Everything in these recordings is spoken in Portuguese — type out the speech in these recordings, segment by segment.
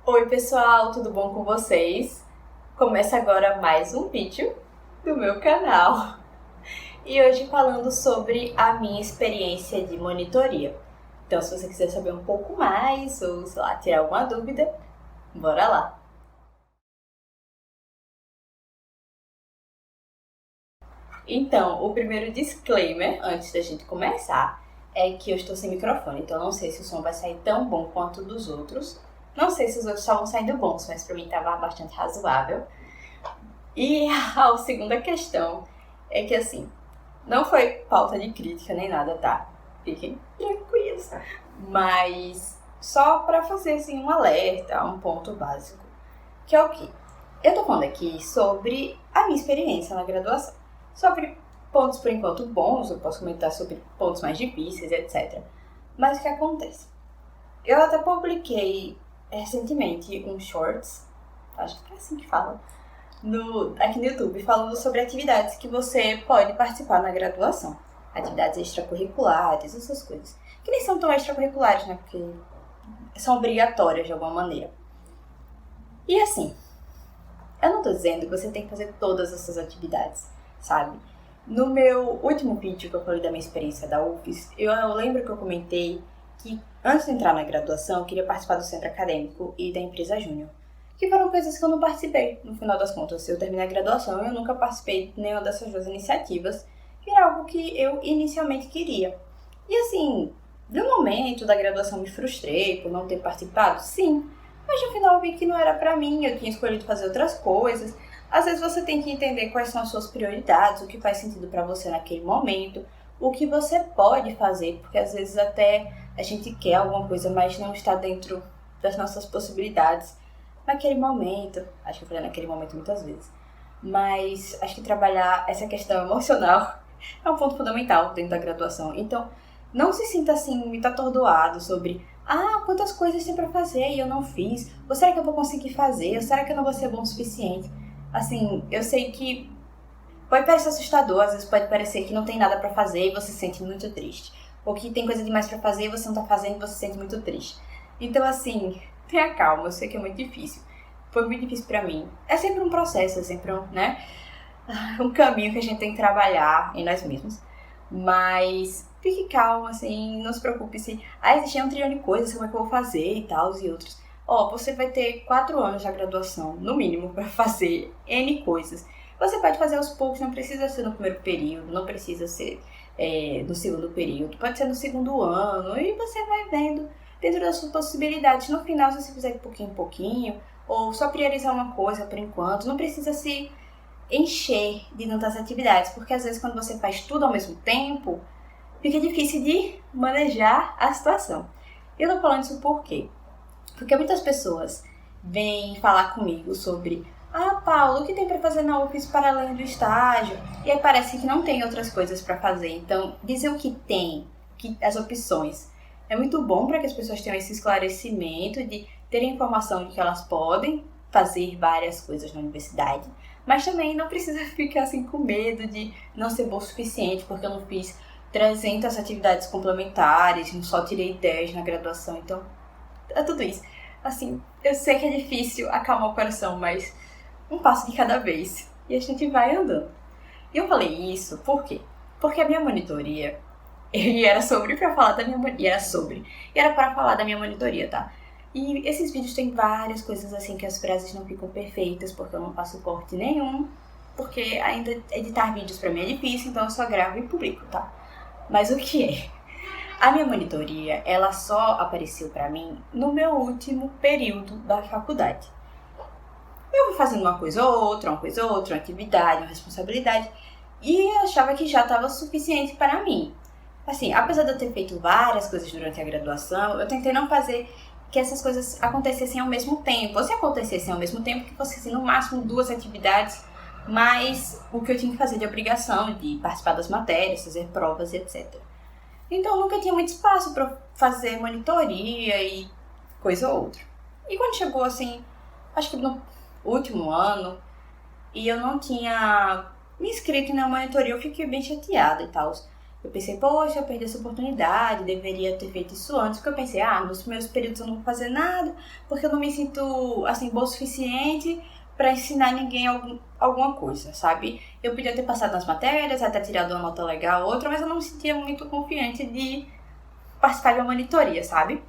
Oi pessoal, tudo bom com vocês? Começa agora mais um vídeo do meu canal e hoje falando sobre a minha experiência de monitoria. Então, se você quiser saber um pouco mais ou, sei lá, tirar alguma dúvida, bora lá! Então, o primeiro disclaimer antes da gente começar é que eu estou sem microfone, então não sei se o som vai sair tão bom quanto o dos outros. Não sei se os outros estavam saindo bons, mas pra mim estava bastante razoável. E a segunda questão é que, assim, não foi pauta de crítica nem nada, tá? Fiquem tranquilos. Mas só pra fazer, assim, um alerta, um ponto básico. Que é o quê? Eu tô falando aqui sobre a minha experiência na graduação. Sobre pontos, por enquanto, bons, eu posso comentar sobre pontos mais difíceis, etc. Mas o que acontece? Eu até publiquei recentemente um shorts, acho que é assim que fala, aqui no YouTube, falando sobre atividades que você pode participar na graduação. Atividades extracurriculares, essas coisas. Que nem são tão extracurriculares, né? Porque são obrigatórias de alguma maneira. E assim, eu não tô dizendo que você tem que fazer todas essas atividades, sabe? No meu último vídeo que eu falei da minha experiência da UFES, eu lembro que eu comentei que antes de entrar na graduação, eu queria participar do centro acadêmico e da empresa júnior. Que foram coisas que eu não participei, no final das contas. Eu terminei a graduação e eu nunca participei de nenhuma dessas duas iniciativas, que era algo que eu inicialmente queria. E assim, no momento da graduação me frustrei por não ter participado, sim. Mas no final eu vi que não era pra mim, eu tinha escolhido fazer outras coisas. Às vezes você tem que entender quais são as suas prioridades, o que faz sentido pra você naquele momento, o que você pode fazer, porque às vezes até a gente quer alguma coisa, mas não está dentro das nossas possibilidades naquele momento. Acho que eu falei naquele momento muitas vezes. Mas acho que trabalhar essa questão emocional é um ponto fundamental dentro da graduação. Então, não se sinta assim muito atordoado sobre quantas coisas tem pra fazer e eu não fiz. Ou será que eu vou conseguir fazer? Ou será que eu não vou ser bom o suficiente? Assim, eu sei que pode parecer assustador, às vezes pode parecer que não tem nada pra fazer e você se sente muito triste. Ou que tem coisa demais pra fazer e você não tá fazendo e você se sente muito triste. Então, assim, tenha calma, eu sei que é muito difícil. Foi muito difícil pra mim. É sempre um processo, é sempre um caminho que a gente tem que trabalhar em nós mesmos. Mas fique calma, assim, não se preocupe se... existia um trilhão de coisas, como é que eu vou fazer e tal, e outros. Você vai ter 4 anos de graduação, no mínimo, pra fazer N coisas. Você pode fazer aos poucos, não precisa ser no primeiro período, não precisa ser no segundo período, pode ser no segundo ano, e você vai vendo dentro das suas possibilidades. No final, se você fizer de pouquinho em pouquinho, ou só priorizar uma coisa por enquanto, não precisa se encher de tantas atividades, porque às vezes quando você faz tudo ao mesmo tempo, fica difícil de manejar a situação. Eu tô falando isso por quê? Porque muitas pessoas vêm falar comigo sobre Paulo, o que tem pra fazer na UFES para além do estágio? E aí parece que não tem outras coisas pra fazer. Então, dizer o que tem, as opções, é muito bom para que as pessoas tenham esse esclarecimento de terem informação de que elas podem fazer várias coisas na universidade, mas também não precisa ficar assim com medo de não ser bom o suficiente, porque eu não fiz 300 atividades complementares, não só tirei 10 na graduação, então é tudo isso. Assim, eu sei que é difícil acalmar o coração, mas um passo de cada vez e a gente vai andando. E eu falei isso por quê? Porque a minha monitoria, e era para falar da minha monitoria, tá? E esses vídeos tem várias coisas assim que as frases não ficam perfeitas, porque eu não faço corte nenhum, porque ainda editar vídeos pra mim é difícil, então eu só gravo e publico, tá? Mas o que é? A minha monitoria, ela só apareceu pra mim no meu último período da faculdade. Eu fui fazendo uma coisa ou outra, uma atividade, uma responsabilidade, e eu achava que já estava suficiente para mim. Assim, apesar de eu ter feito várias coisas durante a graduação, eu tentei não fazer que essas coisas acontecessem ao mesmo tempo. Ou se acontecessem ao mesmo tempo, que fossem no máximo 2 atividades, mas o que eu tinha que fazer de obrigação, de participar das matérias, fazer provas, etc. Então, eu nunca tinha muito espaço para fazer monitoria e coisa ou outra. E quando chegou, assim, acho que no último ano, e eu não tinha me inscrito na monitoria, eu fiquei bem chateada e tal. Eu pensei, poxa, eu perdi essa oportunidade, deveria ter feito isso antes. Porque eu pensei, nos primeiros períodos eu não vou fazer nada, porque eu não me sinto, assim, boa o suficiente pra ensinar ninguém alguma coisa, sabe? Eu podia ter passado nas matérias, até tirado uma nota legal, outra, mas eu não me sentia muito confiante de participar de uma monitoria, sabe?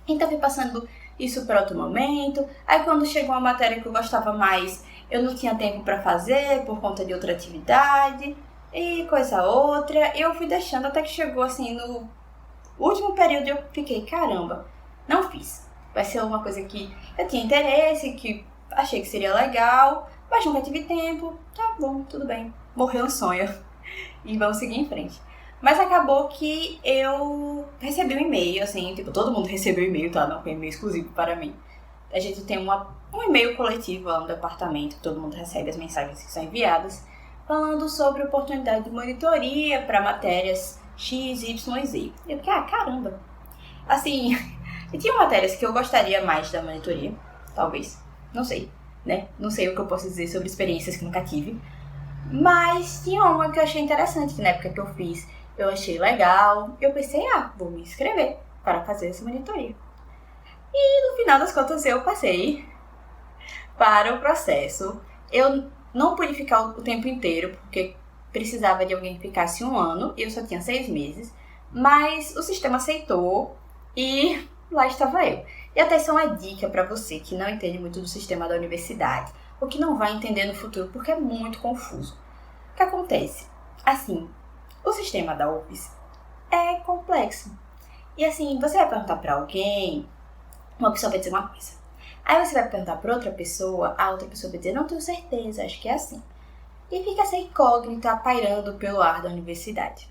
Então fui passando isso para outro momento. Aí quando chegou uma matéria que eu gostava mais, eu não tinha tempo para fazer por conta de outra atividade e coisa outra. Eu fui deixando até que chegou assim no último período eu fiquei, caramba, não fiz. Vai ser uma coisa que eu tinha interesse, que achei que seria legal, mas nunca tive tempo. Tá bom, tudo bem. Morreu um sonho e vamos seguir em frente. Mas acabou que eu recebi um e-mail, assim, tipo, todo mundo recebeu e-mail, tá? Não foi e-mail exclusivo para mim. A gente tem um e-mail coletivo lá no departamento, todo mundo recebe as mensagens que são enviadas, falando sobre oportunidade de monitoria para matérias X, Y e Z. Eu fiquei, caramba. Assim, e tinha matérias que eu gostaria mais da monitoria, talvez, não sei, né? Não sei o que eu posso dizer sobre experiências que nunca tive. Mas tinha uma que eu achei interessante, que na época que eu fiz, eu achei legal. Eu pensei, vou me inscrever para fazer essa monitoria. E no final das contas eu passei para o processo. Eu não pude ficar o tempo inteiro, porque precisava de alguém que ficasse 1 ano, e eu só tinha 6 meses. Mas o sistema aceitou e lá estava eu. E até isso é uma dica para você que não entende muito do sistema da universidade, ou que não vai entender no futuro, porque é muito confuso. O que acontece? Assim, o sistema da UFES é complexo. E assim, você vai perguntar para alguém, uma pessoa vai dizer uma coisa. Aí você vai perguntar para outra pessoa, a outra pessoa vai dizer, não tenho certeza, acho que é assim. E fica essa incógnita pairando pelo ar da universidade.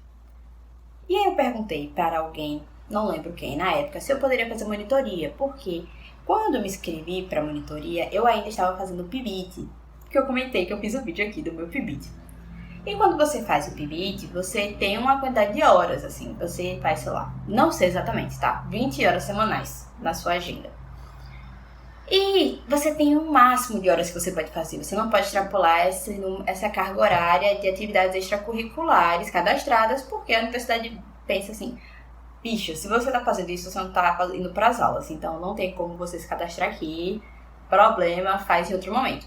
E aí eu perguntei para alguém, não lembro quem na época, se eu poderia fazer monitoria, porque quando eu me inscrevi para monitoria, eu ainda estava fazendo o PIBIT, que eu comentei que eu fiz o vídeo aqui do meu PIBIT. E quando você faz o PIBIT, você tem uma quantidade de horas, assim, você faz, sei lá, não sei exatamente, tá? 20 horas semanais na sua agenda. E você tem um máximo de horas que você pode fazer, você não pode extrapolar essa carga horária de atividades extracurriculares cadastradas, porque a universidade pensa assim, bicho, se você tá fazendo isso, você não tá indo pras aulas, então não tem como você se cadastrar aqui, problema, faz em outro momento.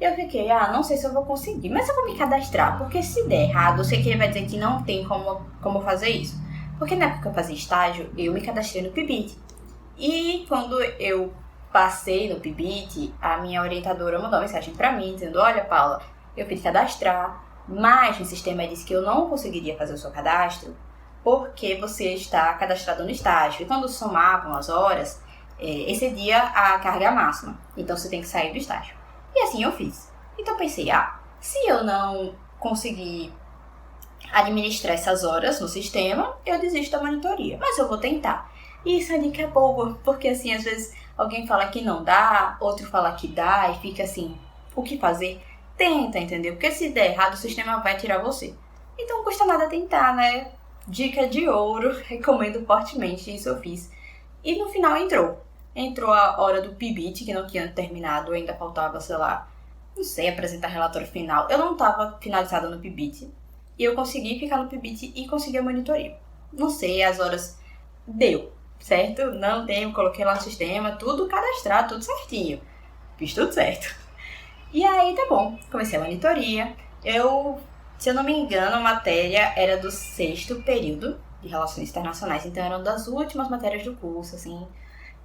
E eu fiquei, não sei se eu vou conseguir, mas eu vou me cadastrar, porque se der errado, eu sei que ele vai dizer que não tem como fazer isso. Porque na época que eu fazia estágio, eu me cadastrei no PIBIT. E quando eu passei no PIBIT, a minha orientadora mandou uma mensagem pra mim, dizendo, olha, Paula, eu fui te cadastrar, mas no sistema disse que eu não conseguiria fazer o seu cadastro, porque você está cadastrado no estágio. E quando somavam as horas, excedia a carga máxima. Então você tem que sair do estágio. E assim eu fiz. Então eu pensei, se eu não conseguir administrar essas horas no sistema, eu desisto da monitoria. Mas eu vou tentar. E isso é dica boa, porque assim, às vezes alguém fala que não dá, outro fala que dá, e fica assim, o que fazer? Tenta, entendeu? Porque se der errado, o sistema vai tirar você. Então não custa nada tentar, né? Dica de ouro, recomendo fortemente, isso eu fiz. E no final entrou a hora do PIBIT, que não tinha terminado, ainda faltava, sei lá, não sei, apresentar relatório final. Eu não estava finalizada no PIBIT, e eu consegui ficar no PIBIT e consegui a monitoria. Não sei, as horas deu, certo? Não tenho, coloquei lá no sistema, tudo cadastrado, tudo certinho. Fiz tudo certo. E aí, tá bom, comecei a monitoria. Se eu não me engano, a matéria era do 6º período de Relações Internacionais, então era uma das últimas matérias do curso, assim.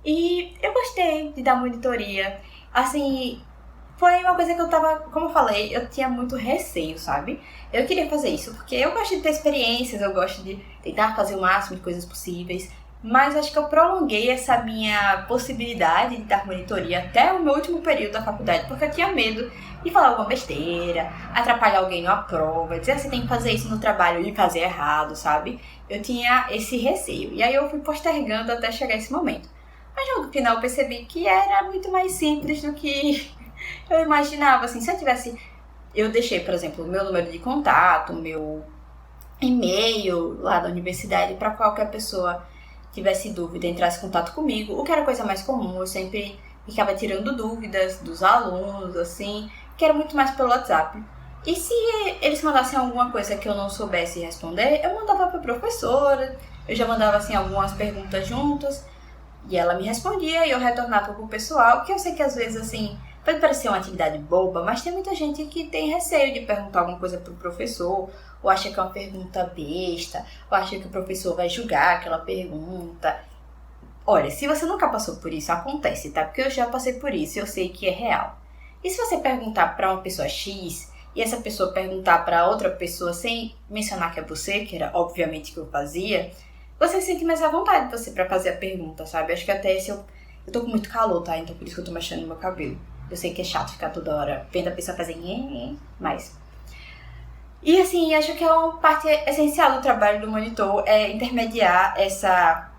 E eu gostei de dar monitoria. Assim, foi uma coisa que eu tava, como eu falei, eu tinha muito receio, sabe? Eu queria fazer isso porque eu gosto de ter experiências, eu gosto de tentar fazer o máximo de coisas possíveis. Mas acho que eu prolonguei essa minha possibilidade de dar monitoria até o meu último período da faculdade, porque eu tinha medo de falar alguma besteira, atrapalhar alguém numa prova, dizer que você tem que fazer isso no trabalho e fazer errado, sabe? Eu tinha esse receio. E aí eu fui postergando até chegar esse momento. Mas no final eu percebi que era muito mais simples do que eu imaginava. Assim, eu deixei, por exemplo, o meu número de contato, o meu e-mail lá da universidade para qualquer pessoa tivesse dúvida, entrasse em contato comigo, o que era coisa mais comum. Eu sempre ficava tirando dúvidas dos alunos, assim, que era muito mais pelo WhatsApp. E se eles mandassem alguma coisa que eu não soubesse responder, eu mandava pra professora, eu já mandava assim algumas perguntas juntas, e ela me respondia e eu retornava pro pessoal, que eu sei que às vezes assim, pode parecer uma atividade boba, mas tem muita gente que tem receio de perguntar alguma coisa pro professor, ou acha que é uma pergunta besta, ou acha que o professor vai julgar aquela pergunta. Olha, se você nunca passou por isso, acontece, tá? Porque eu já passei por isso e eu sei que é real. E se você perguntar pra uma pessoa X e essa pessoa perguntar pra outra pessoa sem mencionar que é você, que era obviamente que eu fazia, você se sente mais à vontade de você pra fazer a pergunta, sabe? Acho que até se eu tô com muito calor, tá? Então por isso que eu tô mexendo no meu cabelo. Eu sei que é chato ficar toda hora vendo a pessoa fazer mas... E assim, acho que é uma parte essencial do trabalho do monitor, é intermediar essa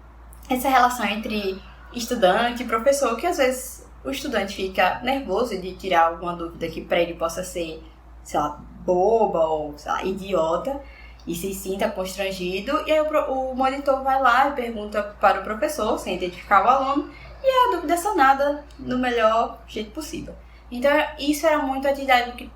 relação entre estudante e professor, que às vezes o estudante fica nervoso de tirar alguma dúvida que para ele possa ser, sei lá, boba ou, sei lá, idiota, e se sinta constrangido, e aí o monitor vai lá e pergunta para o professor, sem identificar o aluno, e a dúvida é sanada no melhor jeito possível. Então, isso era muito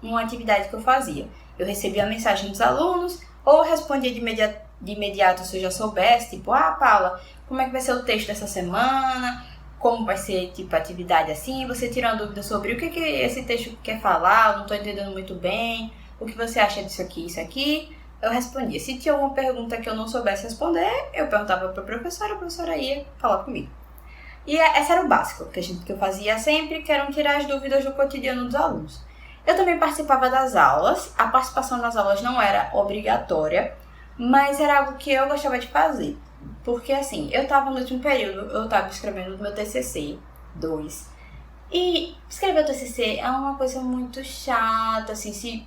uma atividade que eu fazia. Eu recebia a mensagem dos alunos, ou respondia de imediato se eu já soubesse, tipo, Paula, como é que vai ser o texto dessa semana? Como vai ser, tipo, a atividade assim? Você tira uma dúvida sobre o que esse texto quer falar, eu não estou entendendo muito bem, o que você acha disso aqui, isso aqui? Eu respondia. Se tinha alguma pergunta que eu não soubesse responder, eu perguntava para a professora ia falar comigo. E esse era o básico que eu fazia sempre, que eram tirar as dúvidas do cotidiano dos alunos. Eu também participava das aulas, a participação nas aulas não era obrigatória, mas era algo que eu gostava de fazer. Porque assim, eu estava no último período, eu estava escrevendo o meu TCC 2. E escrever o TCC é uma coisa muito chata, assim,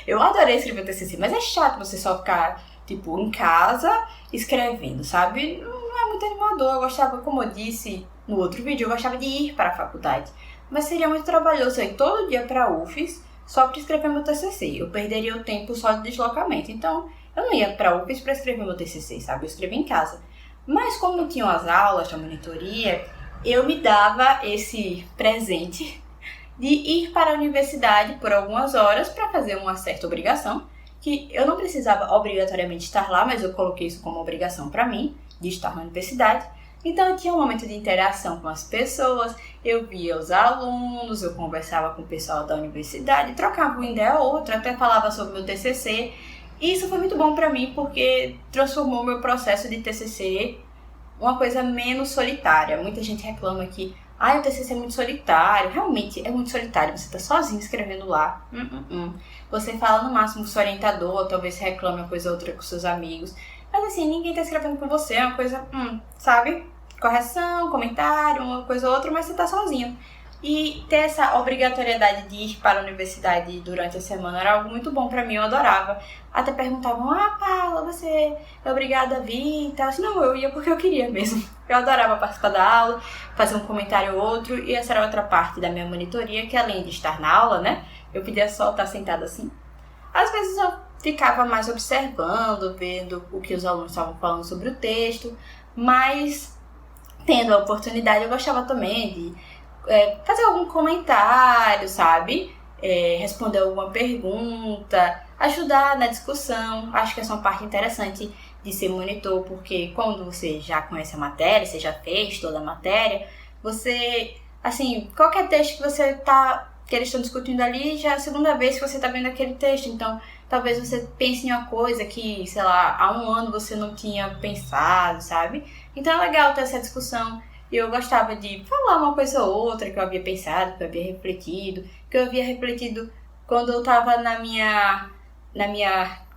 eu adorei escrever o TCC, mas é chato você só ficar, tipo, em casa escrevendo, sabe? Não é muito animador, eu gostava, como eu disse no outro vídeo, eu gostava de ir para a faculdade. Mas seria muito trabalhoso eu ir todo dia para a UFES só para escrever meu TCC. Eu perderia o tempo só de deslocamento. Então, eu não ia para a UFES para escrever meu TCC, sabe? Eu escrevia em casa. Mas como tinham as aulas, a monitoria, eu me dava esse presente de ir para a universidade por algumas horas para fazer uma certa obrigação, que eu não precisava obrigatoriamente estar lá, mas eu coloquei isso como obrigação para mim, de estar na universidade. Então eu tinha um momento de interação com as pessoas, eu via os alunos, eu conversava com o pessoal da universidade, trocava uma ideia ou outra, até falava sobre o meu TCC. E isso foi muito bom para mim porque transformou o meu processo de TCC uma coisa menos solitária. Muita gente reclama que o TCC é muito solitário. Realmente é muito solitário, você tá sozinho escrevendo lá. Você fala no máximo com o seu orientador, talvez reclame uma coisa ou outra com seus amigos. Mas assim, ninguém tá escrevendo com você, é uma coisa, sabe? Correção, comentário, uma coisa ou outra, mas você tá sozinho. E ter essa obrigatoriedade de ir para a universidade durante a semana era algo muito bom pra mim, eu adorava. Até perguntavam, Paula, você é obrigada a vir e tal. Assim, não, eu ia porque eu queria mesmo. Eu adorava participar da aula, fazer um comentário ou outro, e essa era outra parte da minha monitoria, que além de estar na aula, né, eu podia só estar sentada assim. Às vezes eu ficava mais observando, vendo o que os alunos estavam falando sobre o texto, mas tendo a oportunidade eu gostava também de fazer algum comentário, sabe? Responder alguma pergunta, ajudar na discussão. Acho que essa é uma parte interessante de ser monitor, porque quando você já conhece a matéria, você já fez toda a matéria, você, assim, qualquer texto que eles estão discutindo ali, já é a segunda vez que você está vendo aquele texto, então talvez você pense em uma coisa que, sei lá, há um ano você não tinha pensado, sabe? Então é legal ter essa discussão. E eu gostava de falar uma coisa ou outra que eu havia pensado, que eu havia refletido quando eu estava na minha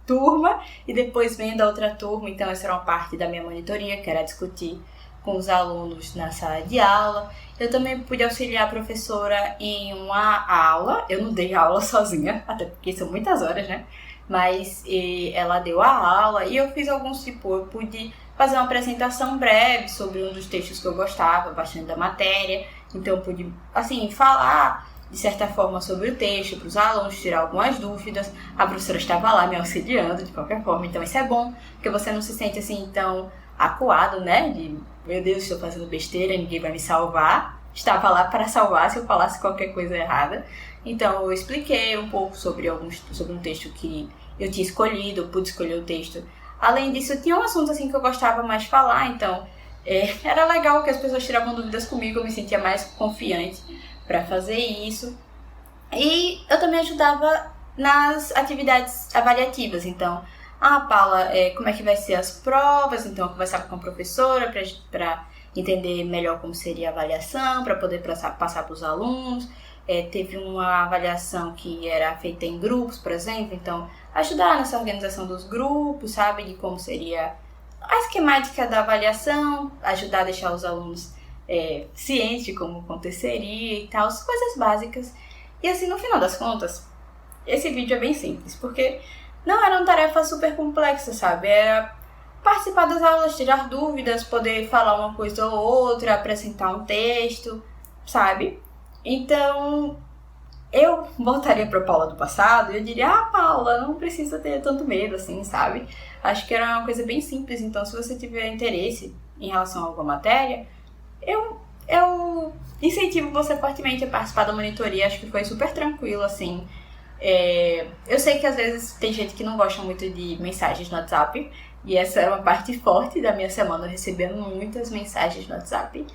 turma e depois vendo a outra turma. Então essa era uma parte da minha monitoria, que era discutir com os alunos na sala de aula. Eu também pude auxiliar a professora em uma aula. Eu não dei aula sozinha, até porque são muitas horas, né? Mas ela deu a aula e eu fiz eu pude fazer uma apresentação breve sobre um dos textos que eu gostava bastante da matéria. Então eu pude, assim, falar de certa forma sobre o texto para os alunos, tirar algumas dúvidas. A professora estava lá me auxiliando de qualquer forma, então isso é bom, porque você não se sente assim tão acuado, né? De, meu Deus, estou fazendo besteira, ninguém vai me salvar. estava lá para salvar se eu falasse qualquer coisa errada. Então eu expliquei um pouco sobre um texto que eu tinha escolhido, eu pude escolher o texto. Além disso, tinha um assunto assim que eu gostava mais de falar, então era legal que as pessoas tiravam dúvidas comigo, eu me sentia mais confiante para fazer isso. E eu também ajudava nas atividades avaliativas, então, Paula, como é que vai ser as provas? Então eu conversava com a professora para entender melhor como seria a avaliação, para poder passar para os alunos. Teve uma avaliação que era feita em grupos, por exemplo, então ajudar nessa organização dos grupos, sabe, de como seria a esquemática da avaliação, ajudar a deixar os alunos cientes de como aconteceria e tal, as coisas básicas. E assim, no final das contas, esse vídeo é bem simples, porque não era uma tarefa super complexa, sabe, era participar das aulas, tirar dúvidas, poder falar uma coisa ou outra, apresentar um texto, sabe? Então, eu voltaria para a Paula do passado e eu diria, Paula, não precisa ter tanto medo assim, sabe? Acho que era uma coisa bem simples, então se você tiver interesse em relação a alguma matéria, eu incentivo você fortemente a participar da monitoria, acho que foi super tranquilo, assim. Eu sei que às vezes tem gente que não gosta muito de mensagens no WhatsApp, e essa era uma parte forte da minha semana, recebendo muitas mensagens no WhatsApp,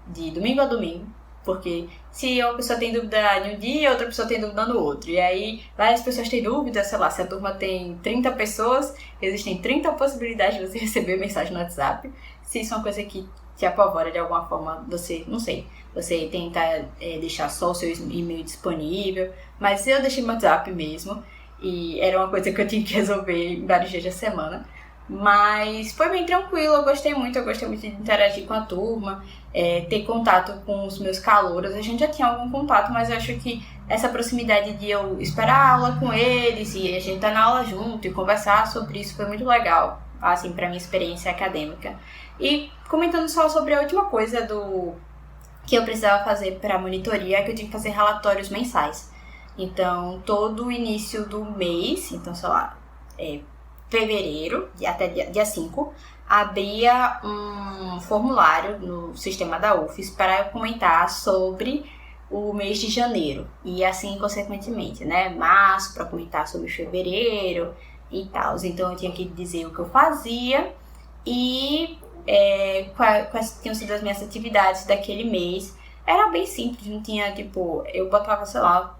de domingo a domingo. Porque se uma pessoa tem dúvida em um dia, outra pessoa tem dúvida no outro. E aí, várias pessoas têm dúvida, sei lá, se a turma tem 30 pessoas, existem 30 possibilidades de você receber mensagem no WhatsApp. Se isso é uma coisa que te apavora de alguma forma, você, não sei, você tenta deixar só o seu e-mail disponível. Mas eu deixei meu WhatsApp mesmo, e era uma coisa que eu tinha que resolver em vários dias da semana. Mas foi bem tranquilo, eu gostei muito de interagir com a turma, ter contato com os meus calouros. A gente já tinha algum contato, mas eu acho que essa proximidade de eu esperar a aula com eles e a gente estar na aula junto e conversar sobre isso foi muito legal, assim, pra minha experiência acadêmica. E comentando só sobre a última coisa que eu precisava fazer para a monitoria, é que eu tinha que fazer relatórios mensais. Então, todo o início do mês, então, sei lá, fevereiro, até dia 5, abria um formulário no sistema da UFES para eu comentar sobre o mês de janeiro. E assim, consequentemente, né? Março, para comentar sobre fevereiro e tal. Então, eu tinha que dizer o que eu fazia e quais tinham sido as minhas atividades daquele mês. Era bem simples, não tinha, tipo, eu botava, sei lá,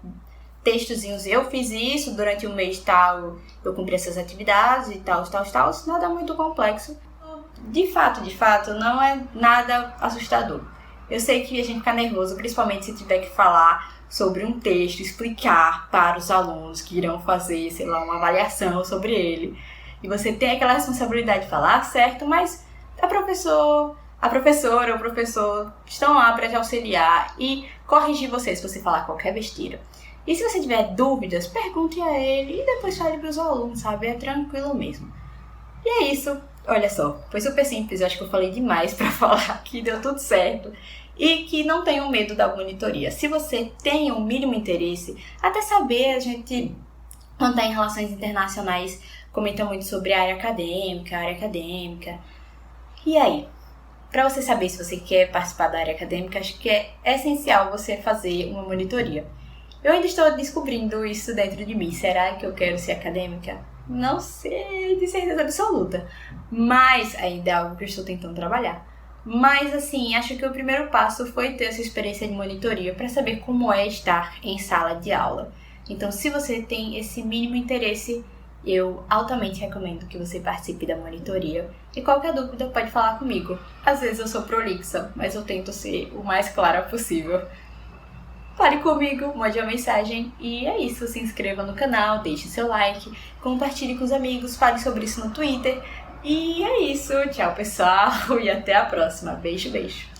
textozinhos, eu fiz isso durante o mês tal, eu cumpri essas atividades e tal, nada muito complexo. De fato, não é nada assustador. Eu sei que a gente fica nervoso, principalmente se tiver que falar sobre um texto, explicar para os alunos que irão fazer, sei lá, uma avaliação sobre ele. E você tem aquela responsabilidade de falar certo, mas a professora ou o professor estão lá para te auxiliar e corrigir você se você falar qualquer besteira. E se você tiver dúvidas, pergunte a ele e depois fale para os alunos, sabe? É tranquilo mesmo. E é isso. Olha só, foi super simples. Eu acho que eu falei demais para falar que deu tudo certo. E que não tenham medo da monitoria. Se você tem o mínimo interesse, até saber, a gente, quando está em relações internacionais, comenta muito sobre a área acadêmica. E aí? Para você saber se você quer participar da área acadêmica, acho que é essencial você fazer uma monitoria. Eu ainda estou descobrindo isso dentro de mim. Será que eu quero ser acadêmica? Não sei de certeza absoluta. Mas ainda é algo que eu estou tentando trabalhar. Mas assim, acho que o primeiro passo foi ter essa experiência de monitoria para saber como é estar em sala de aula. Então, se você tem esse mínimo interesse, eu altamente recomendo que você participe da monitoria. E qualquer dúvida pode falar comigo. Às vezes eu sou prolixa, mas eu tento ser o mais clara possível. Fale comigo, mande uma mensagem e é isso. Se inscreva no canal, deixe seu like, compartilhe com os amigos, fale sobre isso no Twitter. E é isso. Tchau, pessoal, e até a próxima. Beijo, beijo.